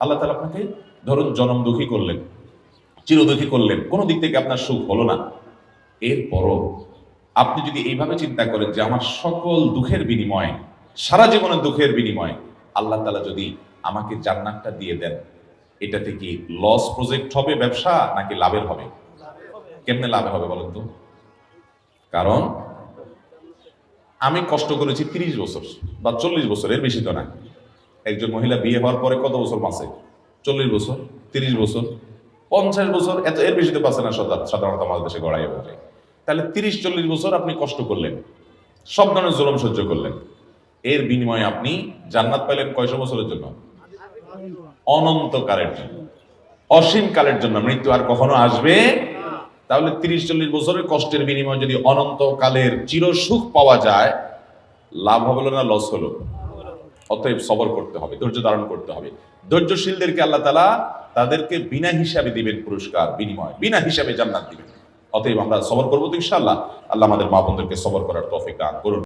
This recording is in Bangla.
আল্লাহ তাআলা আপনাকে ধরুন জনম দুঃখী করলেন, চিরদুঃখী করলেন, কোনো দিক থেকে আপনার সুখ হলো না। এরপরও আপনি যদি এইভাবে চিন্তা করেন যে আমার সকল দুঃখের বিনিময়ে, সারা জীবনের দুঃখের বিনিময়ে আল্লাহ তাআলা যদি আমাকে জান্নাতটা দিয়ে দেন, এটাতে কি লস প্রজেক্ট হবে ব্যবসা নাকি লাভের হবে? কেমনে লাভের হবে বলেন তো? কারণ আমি কষ্ট করেছি 30 বছর বা 40 বছর, এর বেশি তো না। একজন মহিলা বিয়ে হওয়ার পরে কত বছর বাঁচে? 40 বছর, 30 বছর, 50 বছর, এর বেশি তো বাঁচে না সাধারণত আমাদের দেশে গড়াই যায়। তাহলে 30-40 বছর আপনি কষ্ট করলেন, সব ধরনের জুলুম সহ্য করলেন, এর বিনিময়ে আপনি জান্নাত পাইলেন কয়শো বছরের জন্য? অনন্তকালের জন্য, অসীম কালের জন্য। মৃত্যু আর কখনো আসবে। তাহলে 30-40 বছরের কষ্টের বিনিময়ে যদি অনন্তকালের চিরসুখ পাওয়া যায়, লাভ হলো না লস হলো? অতএব সবর করতে হবে, ধৈর্য ধারণ করতে হবে। ধৈর্যশীলদেরকে আল্লাহ তাআলা তাদেরকে বিনা হিসাবে দিবেন পুরস্কার, বিনিময় বিনা হিসাবে জান্নাত দিবেন। অতএব আমরা সবর করবো তো ইনশাআল্লাহ। আল্লাহ আমাদের মা বোনদেরকে সবর করার তৌফিক দান করুন।